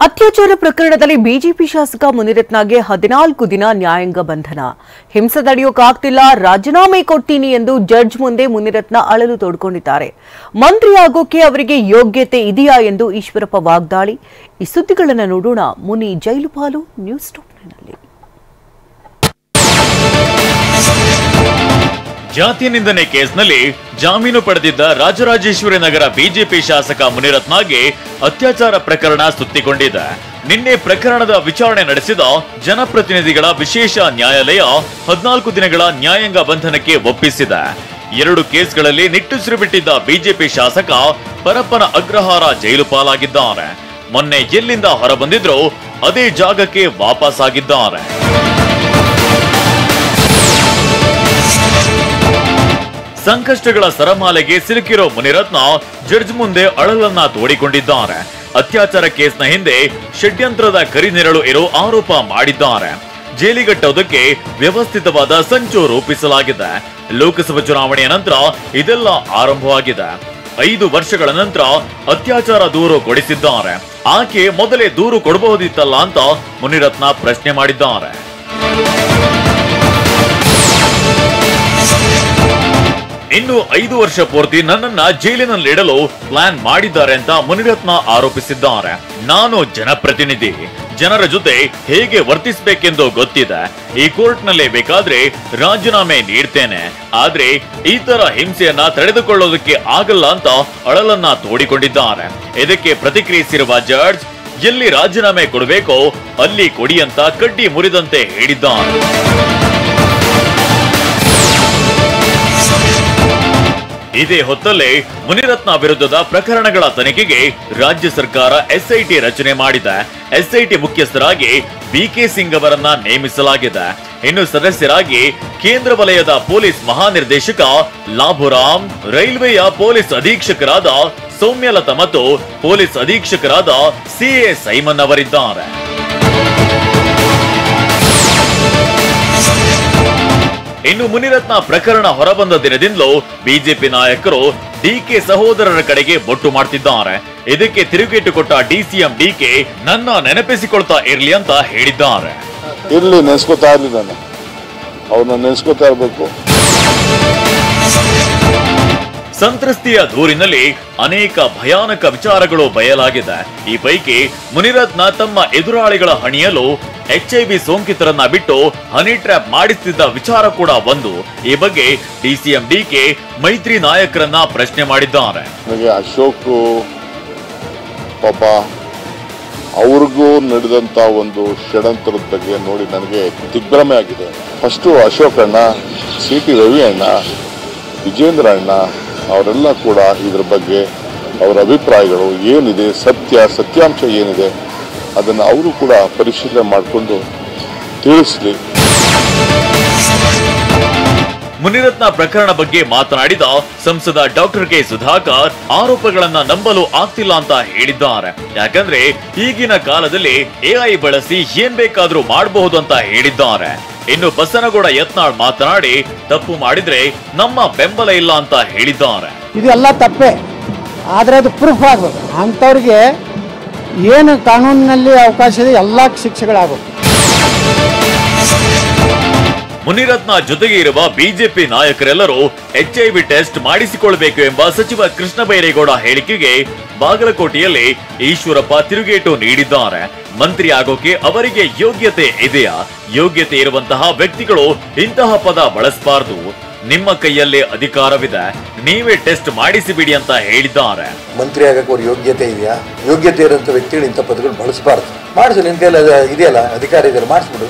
ಅತ್ಯಾಚಾರ ಪ್ರಕರಣದಲ್ಲಿ ಬಿಜೆಪಿ ಶಾಸಕ ಮುನಿರತ್ನಗೆ 14 ದಿನ ನ್ಯಾಯಾಂಗ ಬಂಧನ. ಹಿಂಸೆ ತಡೆಯೋಕಾಗ್ತಿಲ್ಲ, ರಾಜೀನಾಮೆ ಕೊಡ್ತೀನಿ ಎಂದು ಜಡ್ಜ್ ಮುಂದೆ ಮುನಿರತ್ನ ಅಳಲು ತೋಡಿಕೊಂಡಿದ್ದಾರೆ. ಮಂತ್ರಿ ಆಗೋಕೆ ಅವರಿಗೆ ಯೋಗ್ಯತೆ ಇದೆಯಾ ಎಂದು ಈಶ್ವರಪ್ಪ ವಾಗ್ದಾಳಿ. ಈ ಸುದ್ದಿಗಳನ್ನು ನೋಡೋಣ. ಮುನಿ ಜೈಲು ಪಾಲು ನ್ಯೂಸ್ ಟಾಪ್ನಲ್ಲಿ. ಜಾತಿ ನಿಂದನೆ ಕೇಸ್ನಲ್ಲಿ ಜಾಮೀನು ಪಡೆದಿದ್ದ ರಾಜರಾಜೇಶ್ವರಿ ನಗರ ಬಿಜೆಪಿ ಶಾಸಕ ಮುನಿರತ್ನಗೆ ಅತ್ಯಾಚಾರ ಪ್ರಕರಣ ಸುತ್ತಿಕೊಂಡಿದೆ. ನಿನ್ನೆ ಪ್ರಕರಣದ ವಿಚಾರಣೆ ನಡೆಸಿದ ಜನಪ್ರತಿನಿಧಿಗಳ ವಿಶೇಷ ನ್ಯಾಯಾಲಯ 14 ದಿನಗಳ ನ್ಯಾಯಾಂಗ ಬಂಧನಕ್ಕೆ ಒಪ್ಪಿಸಿದೆ. 2 ಕೇಸ್ಗಳಲ್ಲಿ ನಿಟ್ಟುಸಿರು ಬಿಟ್ಟಿದ್ದ ಬಿಜೆಪಿ ಶಾಸಕ ಪರಪ್ಪನ ಅಗ್ರಹಾರ ಜೈಲು ಪಾಲಾಗಿದ್ದಾರೆ. ಮೊನ್ನೆ ಎಲ್ಲಿಂದ ಹೊರಬಂದಿದ್ರು ಅದೇ ಜಾಗಕ್ಕೆ ವಾಪಸ್ ಆಗಿದ್ದಾರೆ. ಸಂಕಷ್ಟಗಳ ಸರಮಾಲೆಗೆ ಸಿಲುಕಿರೋ ಮುನಿರತ್ನ ಜಡ್ಜ್ ಮುಂದೆ ಅಳಲನ್ನ ತೋಡಿಕೊಂಡಿದ್ದಾರೆ. ಅತ್ಯಾಚಾರ ಕೇಸ್ನ ಹಿಂದೆ ಷಡ್ಯಂತ್ರದ ಕರಿನೆರಳು ಇರೋ ಆರೋಪ ಮಾಡಿದ್ದಾರೆ. ಜೈಲಿಗಟ್ಟೋದಕ್ಕೆ ವ್ಯವಸ್ಥಿತವಾದ ಸಂಚು ರೂಪಿಸಲಾಗಿದೆ. ಲೋಕಸಭಾ ಚುನಾವಣೆಯ ನಂತರ ಇದೆಲ್ಲ ಆರಂಭವಾಗಿದೆ. 5 ವರ್ಷಗಳ ನಂತರ ಅತ್ಯಾಚಾರ ದೂರು ಕೊಡಿಸಿದ್ದಾರೆ. ಆಕೆ ಮೊದಲೇ ದೂರು ಕೊಡಬಹುದಿತ್ತಲ್ಲ ಅಂತ ಮುನಿರತ್ನ ಪ್ರಶ್ನೆ ಮಾಡಿದ್ದಾರೆ. ಇನ್ನು 5 ವರ್ಷ ಪೂರ್ತಿ ನನ್ನನ್ನ ಜೈಲಿನಲ್ಲಿಡಲು ಪ್ಲಾನ್ ಮಾಡಿದ್ದಾರೆ ಅಂತ ಮುನಿರತ್ನ ಆರೋಪಿಸಿದ್ದಾರೆ. ನಾನು ಜನಪ್ರತಿನಿಧಿ, ಜನರ ಜೊತೆ ಹೇಗೆ ವರ್ತಿಸಬೇಕೆಂದು ಗೊತ್ತಿದೆ. ಈ ಕೋರ್ಟ್ನಲ್ಲೇ ಬೇಕಾದ್ರೆ ರಾಜೀನಾಮೆ ನೀಡ್ತೇನೆ, ಆದ್ರೆ ಈ ತರ ಹಿಂಸೆಯನ್ನ ತಡೆದುಕೊಳ್ಳೋದಕ್ಕೆ ಆಗಲ್ಲ ಅಂತ ಅಳಲನ್ನ ತೋಡಿಕೊಂಡಿದ್ದಾರೆ. ಇದಕ್ಕೆ ಪ್ರತಿಕ್ರಿಯಿಸಿರುವ ಜಡ್ಜ್, ಎಲ್ಲಿ ರಾಜೀನಾಮೆ ಕೊಡಬೇಕೋ ಅಲ್ಲಿ ಕೊಡಿ ಅಂತ ಕಡ್ಡಿ ಮುರಿದಂತೆ ಹೇಳಿದ್ದಾರೆ. ಇದೇ ಹೊತ್ತಲ್ಲೇ ಮುನಿರತ್ನ ವಿರುದ್ಧದ ಪ್ರಕರಣಗಳ ತನಿಖೆಗೆ ರಾಜ್ಯ ಸರ್ಕಾರ ಎಸ್ಐಟಿ ರಚನೆ ಮಾಡಿದೆ. ಎಸ್ಐಟಿ ಮುಖ್ಯಸ್ಥರಾಗಿ ಬಿಕೆ ಸಿಂಗ್ ಅವರನ್ನ ನೇಮಿಸಲಾಗಿದೆ. ಇನ್ನು ಸದಸ್ಯರಾಗಿ ಕೇಂದ್ರ ವಲಯದ ಪೊಲೀಸ್ ಮಹಾನಿರ್ದೇಶಕ ಲಾಭುರಾಮ್, ರೈಲ್ವೆಯ ಪೊಲೀಸ್ ಅಧೀಕ್ಷಕರಾದ ಸೌಮ್ಯಲತಾ ಮತ್ತು ಪೊಲೀಸ್ ಅಧೀಕ್ಷಕರಾದ ಸಿಎ ಸೈಮನ್ ಅವರಿದ್ದಾರೆ. ಇನ್ನು ಮುನಿರತ್ನ ಪ್ರಕರಣ ಹೊರಬಂದ ದಿನದಿಂದಲೂ ಬಿಜೆಪಿ ನಾಯಕರು ಡಿಕೆ ಸಹೋದರರ ಕಡೆಗೆ ಬೊಟ್ಟು ಮಾಡ್ತಿದ್ದಾರೆ. ಇದಕ್ಕೆ ತಿರುಗೇಟು ಕೊಟ್ಟ ಡಿಸಿಎಂ ಡಿಕೆ, ನನ್ನ ನೆನಪಿಸಿಕೊಳ್ತಾ ಇರ್ಲಿ ಅಂತ ಹೇಳಿದ್ದಾರೆ. ಇರ್ಲಿ, ನೆನೆಸ್ಕೊತಾ ಇರ್ಲಿ, ನಾನು ಅವ್ರನ್ನ ನೆನೆಸ್ಕೊತಾ ಇರ್ಬೇಕು. ಸಂತ್ರಸ್ತಿಯ ದೂರಿನಲ್ಲಿ ಅನೇಕ ಭಯಾನಕ ವಿಚಾರಗಳು ಬಯಲಾಗಿದೆ. ಈ ಪೈಕಿ ಮುನಿರತ್ನ ತಮ್ಮ ಎದುರಾಳಿಗಳ ಹಣಿಯಲು HIV ಸೋಂಕಿತರನ್ನ ಬಿಟ್ಟು ಹನಿ ಟ್ರ್ಯಾಪ್ ಮಾಡಿಸುತ್ತಿದ್ದ ವಿಚಾರ ಕೂಡ ಒಂದು. ಈ ಬಗ್ಗೆ ಡಿಸಿಎಂ ಡಿಕೆ ಮೈತ್ರಿ ನಾಯಕರನ್ನ ಪ್ರಶ್ನೆ ಮಾಡಿದ್ದಾರೆ. ನನಗೆ ಅಶೋಕ್ ಪಾಪ ಅವ್ರಿಗೂ ನಡೆದಂತ ಒಂದು ಷಡ್ಯಂತ್ರದ ಬಗ್ಗೆ ನೋಡಿ ನನಗೆ ದಿಗ್ಭ್ರಮೆ ಆಗಿದೆ. ಫಸ್ಟು ಅಶೋಕ್ ಅಣ್ಣ, CT ರವಿ ಅಣ್ಣ, ವಿಜೇಂದ್ರ ಅಣ್ಣ ಅವರೆಲ್ಲ ಕೂಡ ಇದ್ರ ಬಗ್ಗೆ ಅವರ ಅಭಿಪ್ರಾಯಗಳು ಏನಿದೆ, ಸತ್ಯಾಂಶ ಏನಿದೆ ಅದನ್ನು ಅವರು ಕೂಡ ಪರಿಶೀಲನೆ ಮಾಡಿಕೊಂಡು ತಿಳಿಸಲಿ. ಮುನಿರತ್ನ ಪ್ರಕರಣ ಬಗ್ಗೆ ಮಾತನಾಡಿದ ಸಂಸದ ಡಾಕ್ಟರ್ ಕೆ ಸುಧಾಕರ್, ಆರೋಪಗಳನ್ನ ನಂಬಲು ಆಗ್ತಿಲ್ಲ ಅಂತ ಹೇಳಿದ್ದಾರೆ. ಯಾಕಂದ್ರೆ ಈಗಿನ ಕಾಲದಲ್ಲಿ AI ಬಳಸಿ ಏನ್ ಬೇಕಾದ್ರೂ ಮಾಡಬಹುದು ಅಂತ ಹೇಳಿದ್ದಾರೆ. ಇನ್ನು ಬಸನಗೌಡ ಯತ್ನಾಳ್ ಮಾತನಾಡಿ, ತಪ್ಪು ಮಾಡಿದ್ರೆ ನಮ್ಮ ಬೆಂಬಲ ಇಲ್ಲ ಅಂತ ಹೇಳಿದ್ದಾರೆ. ಇದೆಲ್ಲ ತಪ್ಪೇ, ಆದ್ರೆ ಅದು ಪ್ರೂಫ್ ಆಗ್ಬೇಕು. ಅಂಥವ್ರಿಗೆ ಏನು ಕಾನೂನಿನಲ್ಲಿ ಅವಕಾಶ ಇದೆ ಎಲ್ಲ ಶಿಕ್ಷೆಗಳಾಗಬೇಕು. ಮುನಿರತ್ನ ಜೊತೆಗೆ ಇರುವ ಬಿಜೆಪಿ ನಾಯಕರೆಲ್ಲರೂ HIV ಟೆಸ್ಟ್ ಮಾಡಿಸಿಕೊಳ್ಳಬೇಕು ಎಂಬ ಸಚಿವ ಕೃಷ್ಣ ಬೈರೇಗೌಡ ಹೇಳಿಕೆಗೆ ಬಾಗಲಕೋಟೆಯಲ್ಲಿ ಈಶ್ವರಪ್ಪ ತಿರುಗೇಟು ನೀಡಿದ್ದಾರೆ. ಮಂತ್ರಿ ಆಗೋಕೆ ಅವರಿಗೆ ಯೋಗ್ಯತೆ ಇದೆಯಾ? ಯೋಗ್ಯತೆ ಇರುವಂತಹ ವ್ಯಕ್ತಿಗಳು ಇಂತಹ ಪದ ಬಳಸಬಾರದು. ನಿಮ್ಮ ಕೈಯಲ್ಲೇ ಅಧಿಕಾರವಿದೆ, ನೀವೇ ಟೆಸ್ಟ್ ಮಾಡಿಸಿಬಿಡಿ ಅಂತ ಹೇಳಿದ್ದಾರೆ. ಮಂತ್ರಿ ಆಗಕ್ಕೆ ಅವ್ರ ಯೋಗ್ಯತೆ ಇದೆಯಾ? ಯೋಗ್ಯತೆ ಇರುವಂತ ವ್ಯಕ್ತಿಗಳು ಇಂಥ ಪದಗಳು ಬಳಸಬಾರದು. ಮಾಡಿಸು, ನಿನ್ ಕೈಯಲ್ಲಿ ಇದೆಯಲ್ಲ, ಅಧಿಕಾರ ಇದೆಯಲ್ಲ, ಮಾಡಿಸ್ಬಿಡು.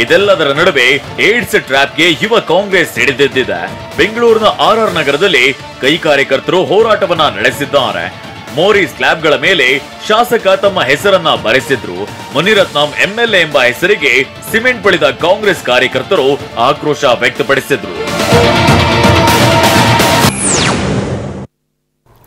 ಇದೆಲ್ಲದರ ನಡುವೆ ಏಡ್ಸ್ ಟ್ರ್ಯಾಪ್ಗೆ ಯುವ ಕಾಂಗ್ರೆಸ್ ಹಿಡಿದಿದ್ದಿದೆ. ಬೆಂಗಳೂರಿನ RR ನಗರದಲ್ಲಿ ಕೈ ಕಾರ್ಯಕರ್ತರು ಹೋರಾಟವನ್ನ ನಡೆಸಿದ್ದಾರೆ. ಮೋರಿ ಸ್ಲ್ಯಾಬ್ಗಳ ಮೇಲೆ ಶಾಸಕ ತಮ್ಮ ಹೆಸರನ್ನ ಬರೆಸಿದ್ರು. ಮುನಿರತ್ನಂ MLA ಎಂಬ ಹೆಸರಿಗೆ ಸಿಮೆಂಟ್ ಬಳಿದ ಕಾಂಗ್ರೆಸ್ ಕಾರ್ಯಕರ್ತರು ಆಕ್ರೋಶ ವ್ಯಕ್ತಪಡಿಸಿದ್ರು.